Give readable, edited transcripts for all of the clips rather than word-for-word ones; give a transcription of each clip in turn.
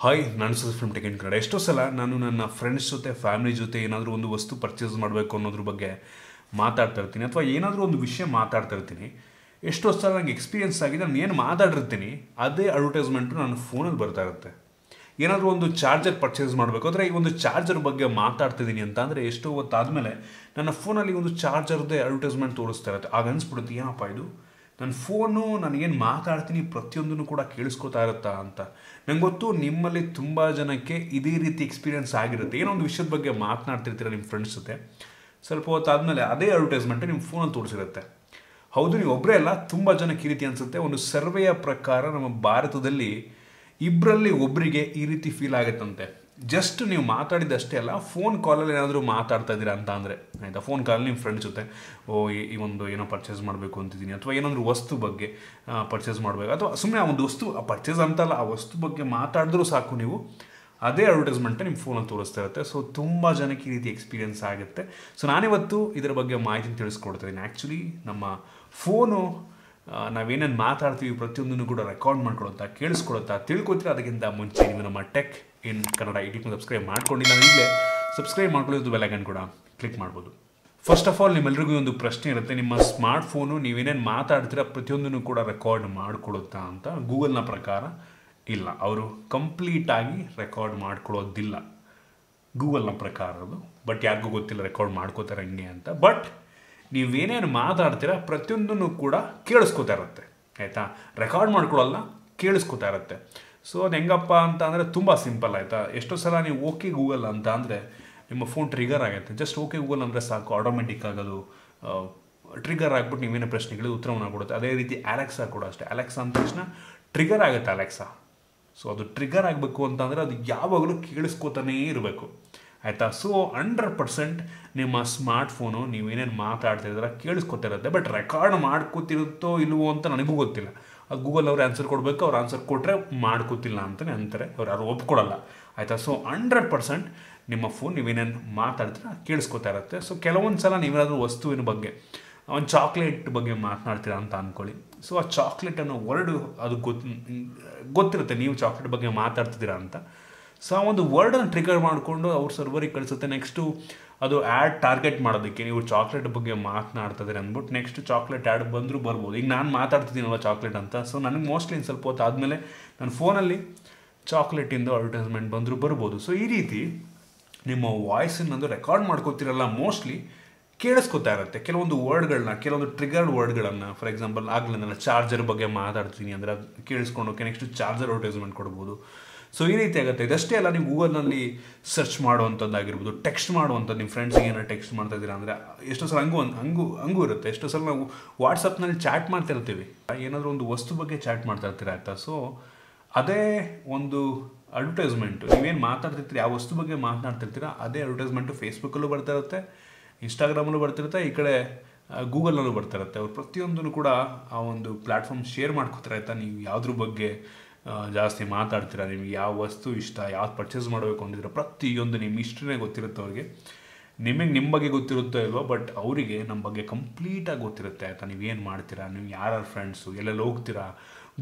Hi ನಾನು from tech in Kannada. ಎಷ್ಟೋ ಸಲ ನಾನು ನನ್ನ ಫ್ರೆಂಡ್ಸ್ ಜೊತೆ ಫ್ಯಾಮಿಲಿ ಜೊತೆ ಏನಾದರೂ ಒಂದು ವಸ್ತು ಪರ್ಚೇಸ್ ಮಾಡಬೇಕು ಅನ್ನೋದ್ರ ಬಗ್ಗೆ ಮಾತಾಡ್ತಾ ಇರ್ತೀನಿ, ಅಥವಾ ಏನಾದರೂ ಒಂದು ವಿಷಯ ಮಾತಾಡ್ತಾ ಇರ್ತೀನಿ. ಎಷ್ಟೋ ಸಲ ನನಗೆ ಎಕ್ಸ್ಪೀರಿಯನ್ಸ್ ಆಗಿದೆ, ನಾನು ಏನು ಮಾತಾಡಿರ್ತೀನಿ ಅದೇ ಅಡ್ವರ್ಟೈಸ್ಮೆಂಟು ನನ್ನ ಫೋನಲ್ಲಿ ಬರ್ತಾ ಇರುತ್ತೆ. ಏನಾದರೂ ಒಂದು ಚಾರ್ಜರ್ ಪರ್ಚೇಸ್ ಮಾಡಬೇಕು ಅಂದರೆ ಈ ಒಂದು ಚಾರ್ಜರ್ ಬಗ್ಗೆ ಮಾತಾಡ್ತಿದ್ದೀನಿ ಅಂತ ಅಂದರೆ ಎಷ್ಟೋ ಹೊತ್ತಾದಮೇಲೆ ನನ್ನ ಫೋನಲ್ಲಿ ಒಂದು ಚಾರ್ಜರ್ದೇ ಅಡ್ವರ್ಟೈಸ್ಮೆಂಟ್ ತೋರಿಸ್ತಾ ಇರುತ್ತೆ. ಆಗ ಅನಿಸ್ಬಿಡುತ್ತೆ, ಏನಪ್ಪ ಇದು ನನ್ನ ಫೋನು ನನಗೇನು ಮಾತಾಡ್ತೀನಿ ಪ್ರತಿಯೊಂದನ್ನು ಕೂಡ ಕೇಳಿಸ್ಕೊತಾ ಇರುತ್ತಾ ಅಂತ. ನಂಗೆ ಗೊತ್ತು ನಿಮ್ಮಲ್ಲಿ ತುಂಬ ಜನಕ್ಕೆ ಇದೇ ರೀತಿ ಎಕ್ಸ್ಪೀರಿಯನ್ಸ್ ಆಗಿರುತ್ತೆ. ಏನೋ ಒಂದು ವಿಷಯದ ಬಗ್ಗೆ ಮಾತನಾಡ್ತಿರ್ತೀರ ನಿಮ್ಮ ಫ್ರೆಂಡ್ಸ್ ಜೊತೆ, ಸ್ವಲ್ಪ ಹೊತ್ತಾದಮೇಲೆ ಅದೇ ಅಡ್ವರ್ಟೈಸ್ಮೆಂಟ್ ನಿಮ್ಮ ಫೋನಲ್ಲಿ ತೋರಿಸಿರುತ್ತೆ. ಹೌದು, ನೀವು ಒಬ್ಬರೇ ಅಲ್ಲ, ತುಂಬ ಜನಕ್ಕೆ ಈ ರೀತಿ ಅನಿಸುತ್ತೆ. ಒಂದು ಸರ್ವೆಯ ಪ್ರಕಾರ ನಮ್ಮ ಭಾರತದಲ್ಲಿ ಇಬ್ಬರಲ್ಲಿ ಒಬ್ಬರಿಗೆ ಈ ರೀತಿ ಫೀಲ್ ಆಗುತ್ತಂತೆ. ಜಸ್ಟ್ ನೀವು ಮಾತಾಡಿದಷ್ಟೇ ಅಲ್ಲ, ಫೋನ್ ಕಾಲಲ್ಲಿ ಏನಾದರೂ ಮಾತಾಡ್ತಾ ಇದ್ದೀರಾ ಅಂತ ಅಂದರೆ ಆಯಿತಾ, ಫೋನ್ ಕಾಲಲ್ಲಿ ನಿಮ್ಮ ಫ್ರೆಂಡ್ ಜೊತೆ ಈ ಒಂದು ಏನೋ ಪರ್ಚೇಸ್ ಮಾಡಬೇಕು ಅಂತಿದ್ದೀನಿ, ಅಥವಾ ಏನಾದರೂ ವಸ್ತು ಬಗ್ಗೆ ಪರ್ಚೇಸ್ ಮಾಡಬೇಕು, ಅಥವಾ ಸುಮ್ಮನೆ ಆ ಒಂದು ವಸ್ತು ಪರ್ಚೇಸ್ ಅಂತಲ್ಲ, ಆ ವಸ್ತು ಬಗ್ಗೆ ಮಾತಾಡಿದ್ರೂ ಸಾಕು, ನೀವು ಅದೇ ಅಡ್ವರ್ಟೈಸ್ಮೆಂಟ್ ನಿಮ್ಮ ಫೋನಲ್ಲಿ ತೋರಿಸ್ತಾ ಇರುತ್ತೆ. ಸೊ ತುಂಬ ಜನಕ್ಕೆ ಈ ರೀತಿ ಎಕ್ಸ್ಪೀರಿಯನ್ಸ್ ಆಗುತ್ತೆ. ಸೊ ನಾನಿವತ್ತು ಇದರ ಬಗ್ಗೆ ಮಾಹಿತಿ ತಿಳಿಸ್ಕೊಡ್ತಾ ಇದ್ದೀನಿ. ಆ್ಯಕ್ಚುಲಿ ನಮ್ಮ ಫೋನು ನಾವೇನೇನು ಮಾತಾಡ್ತೀವಿ ಪ್ರತಿಯೊಂದನ್ನು ಕೂಡ ರೆಕಾರ್ಡ್ ಮಾಡ್ಕೊಳುತ್ತಾ, ಕೇಳಿಸ್ಕೊಳುತ್ತಾ, ತಿಳ್ಕೊತೀರ. ಅದಕ್ಕಿಂತ ಮುಂಚೆ ನೀವು ನಮ್ಮ ಟೆಕ್ ಇನ್ ಕನ್ನಡ ಯೂಟ್ಯೂಬ್ನ ಸಬ್ಸ್ಕ್ರೈಬ್ ಮಾಡ್ಕೊಂಡಿಲ್ಲ ಈಗಲೇ ಸಬ್ಸ್ಕ್ರೈಬ್ ಮಾಡ್ಕೊಳ್ಳೋದು, ಬೆಲ್ ಐಕಾನ್ ಕೂಡ ಕ್ಲಿಕ್ ಮಾಡ್ಬೋದು. ಫಸ್ಟ್ ಆಫ್ ಆಲ್ ನಿಮ್ಮೆಲ್ಲರಿಗೂ ಒಂದು ಪ್ರಶ್ನೆ ಇರುತ್ತೆ, ನಿಮ್ಮ ಸ್ಮಾರ್ಟ್ ಫೋನು ನೀವೇನೇನು ಮಾತಾಡ್ತೀರ ಪ್ರತಿಯೊಂದನ್ನು ಕೂಡ ರೆಕಾರ್ಡ್ ಮಾಡ್ಕೊಳುತ್ತಾ ಅಂತ. ಗೂಗಲ್ನ ಪ್ರಕಾರ ಇಲ್ಲ, ಅವರು ಕಂಪ್ಲೀಟಾಗಿ ರೆಕಾರ್ಡ್ ಮಾಡ್ಕೊಳ್ಳೋದಿಲ್ಲ ಗೂಗಲ್ನ ಪ್ರಕಾರ ಅದು. ಬಟ್ ಯಾರಿಗೂ ಗೊತ್ತಿಲ್ಲ ರೆಕಾರ್ಡ್ ಮಾಡ್ಕೋತಾರೆ ಹಂಗೆ ಅಂತ. ಬಟ್ ನೀವೇನೇನು ಮಾತಾಡ್ತೀರ ಪ್ರತಿಯೊಂದನ್ನು ಕೂಡ ಕೇಳಿಸ್ಕೊತಾ ಇರುತ್ತೆ, ಆಯಿತಾ. ರೆಕಾರ್ಡ್ ಮಾಡ್ಕೊಳ್ಳಲ್ಲ, ಕೇಳಿಸ್ಕೊತಾ ಇರುತ್ತೆ. ಸೊ ಅದು ಹೆಂಗಪ್ಪ ಅಂತ ಅಂದರೆ ತುಂಬ ಸಿಂಪಲ್, ಆಯಿತಾ. ಎಷ್ಟೋ ಸಲ ನೀವು ಓಕೆ ಗೂಗಲ್ ಅಂತ ಅಂದರೆ ನಿಮ್ಮ ಫೋನ್ ಟ್ರಿಗರ್ ಆಗುತ್ತೆ. ಜಸ್ಟ್ ಓಕೆ ಗೂಗಲ್ ಅಂದರೆ ಸಾಕು, ಆಟೋಮೆಟಿಕ್ ಆಗೋದು ಟ್ರಿಗರ್ ಆಗಿಬಿಟ್ಟು ನೀವೇನೇ ಪ್ರಶ್ನೆಗಳು ಉತ್ತರವನ್ನು ಕೊಡುತ್ತೆ. ಅದೇ ರೀತಿ ಅಲೆಕ್ಸಾ ಕೂಡ ಅಷ್ಟೇ. ಅಲೆಕ್ಸಾ ಅಂದ ತಕ್ಷಣ ಟ್ರಿಗರ್ ಆಗುತ್ತೆ ಅಲೆಕ್ಸಾ. ಸೊ ಅದು ಟ್ರಿಗರ್ ಆಗಬೇಕು ಅಂತಂದರೆ ಅದು ಯಾವಾಗಲೂ ಕೇಳಿಸ್ಕೋತಾನೇ ಇರಬೇಕು, ಆಯಿತಾ. ಸೊ 100% ನಿಮ್ಮ ಸ್ಮಾರ್ಟ್ ಫೋನು ನೀವೇನೇನು ಮಾತಾಡ್ತಿದ್ದೀರ ಕೇಳಿಸ್ಕೊತಾ ಇರುತ್ತೆ. ಬಟ್ ರೆಕಾರ್ಡ್ ಮಾಡ್ಕೋತಿರುತ್ತೋ ಇಲ್ವೋ ಅಂತ ನನಗೂ ಗೊತ್ತಿಲ್ಲ. ಅದು ಗೂಗಲ್ ಅವ್ರು ಆನ್ಸರ್ ಕೊಡಬೇಕು, ಅವ್ರು ಆನ್ಸರ್ ಕೊಟ್ಟರೆ ಮಾಡ್ಕೋತಿಲ್ಲ ಅಂತಲೇ ಅಂತಾರೆ, ಅವ್ರು ಯಾರು ಒಪ್ಕೊಳ್ಳಲ್ಲ, ಆಯಿತಾ. ಸೊ 100% ನಿಮ್ಮ ಫೋನ್ ನೀವೇನೇನು ಮಾತಾಡ್ತೀರ ಕೇಳಿಸ್ಕೊತಾ ಇರುತ್ತೆ. ಸೊ ಕೆಲವೊಂದು ಸಲ ನೀವೇನಾದರೂ ವಸ್ತುವಿನ ಬಗ್ಗೆ, ಒಂದು ಚಾಕ್ಲೇಟ್ ಬಗ್ಗೆ ಮಾತನಾಡ್ತೀರಾ ಅಂತ ಅಂದ್ಕೊಳ್ಳಿ. ಸೊ ಆ ಚಾಕ್ಲೇಟ್ ಅನ್ನೋ ವರ್ಡು ಅದು ಗೊತ್ತಿರುತ್ತೆ ನೀವು ಚಾಕ್ಲೇಟ್ ಬಗ್ಗೆ ಮಾತಾಡ್ತಿದ್ದೀರಾ ಅಂತ. ಸೊ ಆ ಒಂದು ವರ್ಡನ್ನು ಟ್ರಿಗರ್ ಮಾಡಿಕೊಂಡು ಅವ್ರ ಸರ್ವರಿಗೆ ಕಳಿಸುತ್ತೆ. ನೆಕ್ಸ್ಟು ಅದು ಆ್ಯಡ್ ಟಾರ್ಗೆಟ್ ಮಾಡೋದಕ್ಕೆ ನೀವು ಚಾಕ್ಲೇಟ್ ಬಗ್ಗೆ ಮಾತನಾಡ್ತಿದ್ದೀರಿ ಅಂದ್ಬಿಟ್ಟು ನೆಕ್ಸ್ಟ್ ಚಾಕ್ಲೇಟ್ ಆ್ಯಡ್ ಬಂದರೂ ಬರ್ಬೋದು. ಈಗ ನಾನು ಮಾತಾಡ್ತಿದ್ದೀನಲ್ಲ ಚಾಕ್ಲೇಟ್ ಅಂತ, ಸೊ ನನಗೆ ಮೋಸ್ಟ್ಲಿ ಇನ್ನು ಸ್ವಲ್ಪ ಹೊತ್ತು ಆದಮೇಲೆ ನನ್ನ ಫೋನಲ್ಲಿ ಚಾಕ್ಲೇಟಿಂದು ಅಡ್ವರ್ಟೈಸ್ಮೆಂಟ್ ಬಂದರೂ ಬರ್ಬೋದು. ಸೊ ಈ ರೀತಿ ನಿಮ್ಮ ವಾಯ್ಸನ್ನೊಂದು ರೆಕಾರ್ಡ್ ಮಾಡ್ಕೋತಿರಲ್ಲ, ಮೋಸ್ಟ್ಲಿ ಕೇಳಿಸ್ಕೊತಾ ಇರುತ್ತೆ ಕೆಲವೊಂದು ವರ್ಡ್ಗಳನ್ನ, ಕೆಲವೊಂದು ಟ್ರಿಗರ್ಡ್ ವರ್ಡ್ಗಳನ್ನು. ಫಾರ್ ಎಕ್ಸಾಂಪಲ್ ಆಗಲೇ ನಾನು ಚಾರ್ಜರ್ ಬಗ್ಗೆ ಮಾತಾಡ್ತೀನಿ ಅಂದರೆ ಅದು ಕೇಳಿಸ್ಕೊಂಡೋಕೆ ನೆಕ್ಸ್ಟ್ ಚಾರ್ಜರ್ ಅಡ್ವರ್ಟೈಸ್ಮೆಂಟ್ ಕೊಡ್ಬೋದು. ಸೊ ಈ ರೀತಿ ಆಗುತ್ತೆ. ಇದಷ್ಟೇ ಅಲ್ಲ, ನೀವು ಗೂಗಲ್ನಲ್ಲಿ ಸರ್ಚ್ ಮಾಡುವಂಥದ್ದಾಗಿರ್ಬೋದು, ಟೆಕ್ಸ್ಟ್ ಮಾಡುವಂಥದ್ದು. ನಿಮ್ಮ ಫ್ರೆಂಡ್ಸಿಗೆ ಏನಾರು ಟೆಕ್ಸ್ಟ್ ಮಾಡ್ತಾ ಇದ್ದೀರಾ ಅಂದರೆ ಎಷ್ಟೋ ಸಲ ಹಂಗೂ ಇರುತ್ತೆ. ಎಷ್ಟೋ ಸಲ ನಾವು ವಾಟ್ಸಪ್ನಲ್ಲಿ ಚಾಟ್ ಮಾಡ್ತಿರ್ತೀವಿ, ಏನಾದರೂ ಒಂದು ವಸ್ತು ಬಗ್ಗೆ ಚಾಟ್ ಮಾಡ್ತಾ ಇರ್ತೀರ, ಆಯಿತಾ. ಸೊ ಅದೇ ಒಂದು ಅಡ್ವರ್ಟೈಸ್ಮೆಂಟು ನೀವೇನು ಮಾತಾಡ್ತಿರ್ತೀರಿ, ಆ ವಸ್ತು ಬಗ್ಗೆ ಮಾತನಾಡ್ತಿರ್ತೀರ, ಅದೇ ಅಡ್ವರ್ಟೈಸ್ಮೆಂಟು ಫೇಸ್ಬುಕ್ಕಲ್ಲೂ ಬರ್ತಾ ಇರುತ್ತೆ, ಇನ್ಸ್ಟಾಗ್ರಾಮಲ್ಲೂ ಬರ್ತಿರುತ್ತೆ, ಈ ಕಡೆ ಗೂಗಲ್ನಲ್ಲೂ ಬರ್ತಾ ಇರುತ್ತೆ. ಅವ್ರು ಪ್ರತಿಯೊಂದನ್ನು ಕೂಡ ಆ ಒಂದು ಪ್ಲ್ಯಾಟ್ಫಾರ್ಮ್ ಶೇರ್ ಮಾಡ್ಕೋತಾರೆ, ಆಯಿತಾ. ನೀವು ಯಾವುದ್ರ ಬಗ್ಗೆ ಜಾಸ್ತಿ ಮಾತಾಡ್ತೀರಾ, ನಿಮಗೆ ಯಾವ ವಸ್ತು ಇಷ್ಟ, ಯಾವ್ದು ಪರ್ಚೇಸ್ ಮಾಡಬೇಕು ಅಂತಿದ್ರೆ ಪ್ರತಿಯೊಂದು ನಿಮ್ಮ ಹಿಸ್ಟ್ರಿನೇ ಗೊತ್ತಿರುತ್ತೆ ಅವ್ರಿಗೆ. ನಿಮಗೆ ನಿಮ್ಮ ಬಗ್ಗೆ ಗೊತ್ತಿರುತ್ತೋ ಇಲ್ವೋ, ಬಟ್ ಅವರಿಗೆ ನಮ್ಮ ಬಗ್ಗೆ ಕಂಪ್ಲೀಟಾಗಿ ಗೊತ್ತಿರುತ್ತೆ, ಆಯಿತಾ. ನೀವೇನು ಮಾಡ್ತೀರಾ, ನೀವು ಯಾರ್ಯಾರು ಫ್ರೆಂಡ್ಸು, ಎಲ್ಲೆಲ್ಲಿ ಹೋಗ್ತೀರಾ,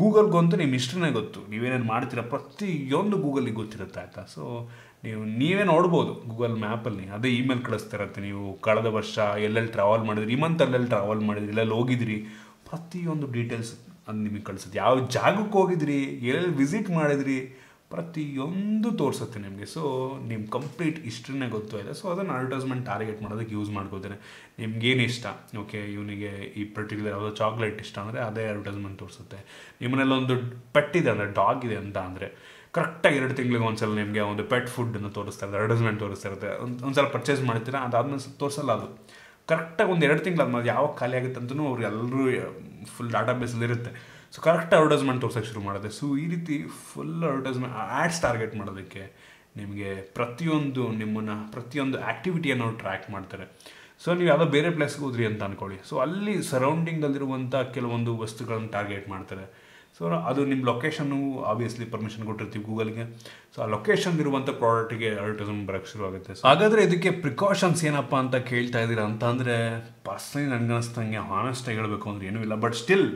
ಗೂಗಲ್ಗಂತೂ ನಿಮ್ಮ ಹಿಸ್ಟ್ರಿನೇ ಗೊತ್ತು. ನೀವೇನೇನು ಮಾಡ್ತೀರಾ ಪ್ರತಿಯೊಂದು ಗೂಗಲಿಗೆ ಗೊತ್ತಿರುತ್ತೆ, ಆಯಿತಾ. ಸೊ ನೀವೇ ನೋಡ್ಬೋದು ಗೂಗಲ್ ಮ್ಯಾಪಲ್ಲಿ ಅದೇ ಇಮೇಲ್ ಕಳಿಸ್ತಾ ಇರುತ್ತೆ. ನೀವು ಕಳೆದ ವರ್ಷ ಎಲ್ಲೆಲ್ಲಿ ಟ್ರಾವೆಲ್ ಮಾಡಿದ್ರಿ, ಈ ಮಂತ್ ಎಲ್ಲೆಲ್ಲಿ ಟ್ರಾವೆಲ್ ಮಾಡಿದ್ರಿ, ಎಲ್ಲೆಲ್ಲಿ ಹೋಗಿದ್ರಿ, ಪ್ರತಿಯೊಂದು ಡೀಟೇಲ್ಸ್ ಅದು ನಿಮಗೆ ಕಳಿಸುತ್ತೆ. ಯಾವ ಜಾಗಕ್ಕೆ ಹೋಗಿದ್ರಿ, ಎಲ್ಲೆಲ್ಲಿ ವಿಸಿಟ್ ಮಾಡಿದ್ರಿ, ಪ್ರತಿಯೊಂದು ತೋರಿಸುತ್ತೆ ನಿಮಗೆ. ಸೊ ನಿಮ್ಮ ಕಂಪ್ಲೀಟ್ ಹಿಸ್ಟ್ರಿನೇ ಗೊತ್ತು ಇದೆ. ಸೊ ಅದನ್ನು ಅಡ್ವರ್ಟೈಸ್ಮೆಂಟ್ ಟಾರ್ಗೆಟ್ ಮಾಡೋದಕ್ಕೆ ಯೂಸ್ ಮಾಡ್ಕೋತಾರೆ. ನಿಮ್ಗೇನು ಇಷ್ಟ, ಓಕೆ ಇವನಿಗೆ ಈ ಪರ್ಟಿಕ್ಯುಲರ್ ಯಾವುದೋ ಚಾಕ್ಲೇಟ್ ಇಷ್ಟ ಅಂದರೆ ಅದೇ ಅಡ್ವರ್ಟೈಸ್ಮೆಂಟ್ ತೋರಿಸುತ್ತೆ. ನಿಮ್ಮನೆಲ್ಲೊಂದು ಪೆಟ್ ಇದೆ ಅಂದರೆ, ಡಾಗ್ ಇದೆ ಅಂತ ಅಂದರೆ ಕರೆಕ್ಟಾಗಿ 2 ತಿಂಗಳಿಗೆ ಒಂದ್ಸಲ ನಿಮಗೆ ಒಂದು ಪೆಟ್ ಫುಡ್ಡನ್ನು ತೋರಿಸ್ತಾ ಇರುತ್ತೆ, ಅಡ್ವರ್ಟೈಸ್ಮೆಂಟ್ ತೋರಿಸ್ತಾ ಇರುತ್ತೆ. ಒಂದ್ಸಲ ಪರ್ಚೇಸ್ ಮಾಡ್ತೀರಾ, ಅದಾದ್ಮೇಲೆ ತೋರಿಸಲ್ಲ. ಅದು ಕರೆಕ್ಟಾಗಿ ಒಂದು 2 ತಿಂಗಳು ಆದ್ಮೇಲೆ ಯಾವಾಗ ಖಾಲಿ ಆಗುತ್ತೆ ಅಂತಲೂ ಅವ್ರು ಎಲ್ಲರೂ ಫುಲ್ ಡಾಟಾ ಬೇಸಲ್ಲಿ ಇರುತ್ತೆ. ಸೊ ಕರೆಕ್ಟ್ ಅಡ್ವರ್ಟೈಸ್ಮೆಂಟ್ ತೋರ್ಸೋಕ್ಕೆ ಶುರು ಮಾಡುತ್ತೆ. ಸೊ ಈ ರೀತಿ ಫುಲ್ ಅಡ್ವರ್ಟೈಸ್ಮೆಂಟ್ ಆ್ಯಡ್ಸ್ ಟಾರ್ಗೆಟ್ ಮಾಡೋದಕ್ಕೆ ನಿಮಗೆ ಪ್ರತಿಯೊಂದು ಆ್ಯಕ್ಟಿವಿಟಿಯನ್ನು ಅವ್ರು ಟ್ರ್ಯಾಕ್ ಮಾಡ್ತಾರೆ. ಸೊ ನೀವು ಯಾವುದೋ ಬೇರೆ ಪ್ಲೇಸ್ಗೆ ಹೋದ್ರಿ ಅಂತ ಅಂದ್ಕೊಳ್ಳಿ, ಸೊ ಅಲ್ಲಿ ಸರೌಂಡಿಂಗಲ್ಲಿರುವಂಥ ಕೆಲವೊಂದು ವಸ್ತುಗಳನ್ನು ಟಾರ್ಗೆಟ್ ಮಾಡ್ತಾರೆ. ಸೊ ಅದು ನಿಮ್ಮ ಲೊಕೇಶನ್ನು ಆಬ್ವಿಯಸ್ಲಿ ಪರ್ಮಿಷನ್ ಕೊಟ್ಟಿರ್ತೀವಿ ಗೂಗಲ್ಗೆ. ಸೊ ಆ ಲೊಕೇಶನ್ ಇರುವಂಥ ಪ್ರಾಡಕ್ಟಿಗೆ ಅಡ್ವರ್ಟೈಸ್ಮೆಂಟ್ ಬರೋಕ್ಕೆ ಶುರು ಆಗುತ್ತೆ. ಸೊ ಹಾಗಾದರೆ ಇದಕ್ಕೆ ಪ್ರಿಕಾಷನ್ಸ್ ಏನಪ್ಪ ಅಂತ ಕೇಳ್ತಾ ಇದ್ದೀರಾ ಅಂತ ಅಂದರೆ, ಪರ್ಸ್ನಲಿ ನನಗನ್ನಿಸ್ತಂಗೆ ಹಾನೆಸ್ಟಾಗಿ ಹೇಳಬೇಕು ಅಂದರೆ ಏನೂ ಇಲ್ಲ. ಬಟ್ ಸ್ಟಿಲ್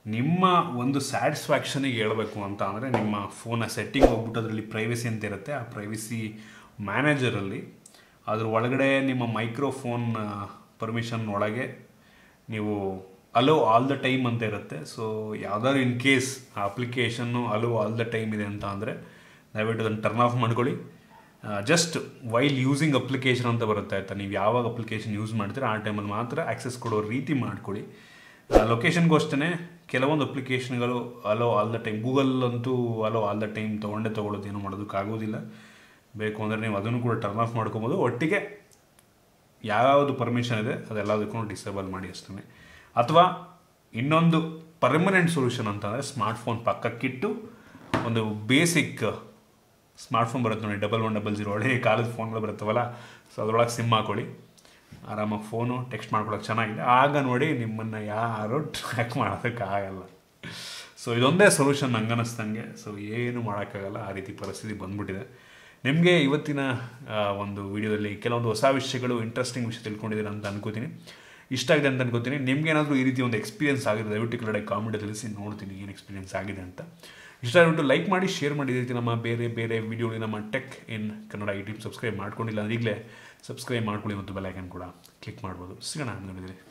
ನಿಮ್ಮ ಒಂದು ಸ್ಯಾಟಿಸ್ಫ್ಯಾಕ್ಷನಿಗೆ ಹೇಳಬೇಕು ಅಂತ ಅಂದರೆ ನಿಮ್ಮ ಫೋನ ಸೆಟ್ಟಿಂಗ್ ಹೋಗ್ಬಿಟ್ಟು ಅದರಲ್ಲಿ ಪ್ರೈವಸಿ ಅಂತ ಇರುತ್ತೆ. ಆ ಪ್ರೈವಸಿ ಮ್ಯಾನೇಜರಲ್ಲಿ ಅದ್ರ ಒಳಗಡೆ ನಿಮ್ಮ ಮೈಕ್ರೋಫೋನ್ ಪರ್ಮಿಷನ್ ಒಳಗೆ ನೀವು ಅಲೋ ಆಲ್ ದ ಟೈಮ್ ಅಂತ ಇರುತ್ತೆ. ಸೊ ಯಾವ್ದಾದ್ರು ಇನ್ ಕೇಸ್ ಆ application hello all the time ಇದೆ ಅಂತ ಅಂದರೆ ದಯವಿಟ್ಟು ಅದನ್ನು ಟರ್ನ್ ಆಫ್ ಮಾಡ್ಕೊಳ್ಳಿ. ಜಸ್ಟ್ ವೈಲ್ ಯೂಸಿಂಗ್ ಅಪ್ಲಿಕೇಶನ್ ಅಂತ ಬರುತ್ತೆ ಆಯಿತಾ. ನೀವು ಯಾವಾಗ ಅಪ್ಲಿಕೇಶನ್ ಯೂಸ್ ಮಾಡ್ತೀರ ಆ ಟೈಮಲ್ಲಿ ಮಾತ್ರ ಆ್ಯಕ್ಸೆಸ್ ಕೊಡೋ ರೀತಿ ಮಾಡ್ಕೊಳ್ಳಿ. ಲೊಕೇಶನ್ಗೂ ಅಷ್ಟೇ ಕೆಲವೊಂದು ಅಪ್ಲಿಕೇಶನ್ಗಳು hello all the time, Google ಅಂತೂ ಅಲೋ ಆಲ್ ದ ಟೈಮ್ ತೊಗೊಳ್ಳೋದು ಏನೂ ಮಾಡೋದಕ್ಕಾಗೋದಿಲ್ಲ. ಬೇಕು ಅಂದರೆ ನೀವು ಅದನ್ನು ಕೂಡ ಟರ್ನ್ ಆಫ್ ಮಾಡ್ಕೊಬೋದು. ಒಟ್ಟಿಗೆ ಯಾವುದು ಪರ್ಮಿಷನ್ ಇದೆ ಅದೆಲ್ಲದಕ್ಕೂ ಡಿಸೇಬಲ್ ಮಾಡಿ ಅಷ್ಟೇ. ಅಥವಾ ಇನ್ನೊಂದು ಪರ್ಮನೆಂಟ್ ಸೊಲ್ಯೂಷನ್ ಅಂತಂದರೆ ಸ್ಮಾರ್ಟ್ಫೋನ್ ಪಕ್ಕಕ್ಕಿಟ್ಟು ಒಂದು ಬೇಸಿಕ್ ಸ್ಮಾರ್ಟ್ಫೋನ್ ಬರುತ್ತೆ ನೋಡಿ, 1100 ಒಳ್ಳೆ ಕಾಲದ ಫೋನ್ಗಳು ಬರುತ್ತವಲ್ಲ, ಸೊ ಅದರೊಳಗೆ ಸಿಮ್ ಹಾಕೊಳ್ಳಿ, ಆರಾಮಾಗಿ ಫೋನು ಟೆಕ್ಸ್ಟ್ ಮಾಡ್ಕೊಳ್ಳೋಕೆ ಚೆನ್ನಾಗಿದೆ. ಆಗ ನೋಡಿ ನಿಮ್ಮನ್ನು ಯಾರು ಟ್ರ್ಯಾಕ್ ಮಾಡೋದಕ್ಕಾಗಲ್ಲ. ಸೊ ಇದೊಂದೇ ಸೊಲ್ಯೂಷನ್ ನಂಗೆ ಅನ್ನಿಸ್ದಂಗೆ. ಸೊ ಏನು ಮಾಡೋಕ್ಕಾಗಲ್ಲ, ಆ ರೀತಿ ಪರಿಸ್ಥಿತಿ ಬಂದ್ಬಿಟ್ಟಿದೆ. ನಿಮಗೆ ಇವತ್ತಿನ ಒಂದು ವಿಡಿಯೋದಲ್ಲಿ ಕೆಲವೊಂದು ಹೊಸ ವಿಷಯಗಳು, ಇಂಟ್ರೆಸ್ಟಿಂಗ್ ವಿಷಯ ತಿಳ್ಕೊಂಡಿದ್ದೀರ ಅಂತ ಅನ್ಕೋತೀನಿ, ಇಷ್ಟ ಆಗಿದೆ ಅಂತ ಅನ್ಕೋತೀನಿ. ನಿಮ್ಗೇನಾದರೂ ಈ ರೀತಿ ಒಂದು ಎಕ್ಸ್ಪೀರಿಯನ್ಸ್ ಆಗಿದೆ ದಯವಿಟ್ಟು ಕೆಳಗಡೆ ಕಾಮೆಂಟ್ ತಿಳಿಸಿ, ನೋಡ್ತೀನಿ ಏನು ಎಕ್ಸ್ಪೀರಿಯನ್ಸ್ ಆಗಿದೆ ಅಂತ. ಇಷ್ಟ ಆಗಿಬಿಟ್ಟು ಲೈಕ್ ಮಾಡಿ, ಶೇರ್ ಮಾಡಿ. ಈ ರೀತಿ ನಮ್ಮ ಬೇರೆ ಬೇರೆ ವಿಡಿಯೋಲಿ ನಮ್ಮ ಟೆಕ್ ಇನ್ ಕನ್ನಡ ಈ ಟೀಮ್ ಸಬ್ಸ್ಕ್ರೈಬ್ ಮಾಡ್ಕೊಂಡಿಲ್ಲ ಅಂದರೆ ಈಗಲೇ ಸಬ್ಸ್ಕ್ರೈಬ್ ಮಾಡ್ಕೊಳ್ಳಿ ಮತ್ತು ಬೆಲ್ ಐಕನ್ ಕೂಡ ಕ್ಲಿಕ್ ಮಾಡ್ಬೋದು. ಸಿಗೋಣ ಮುಂದಿನ ವಿಡಿಯೋದಲ್ಲಿ.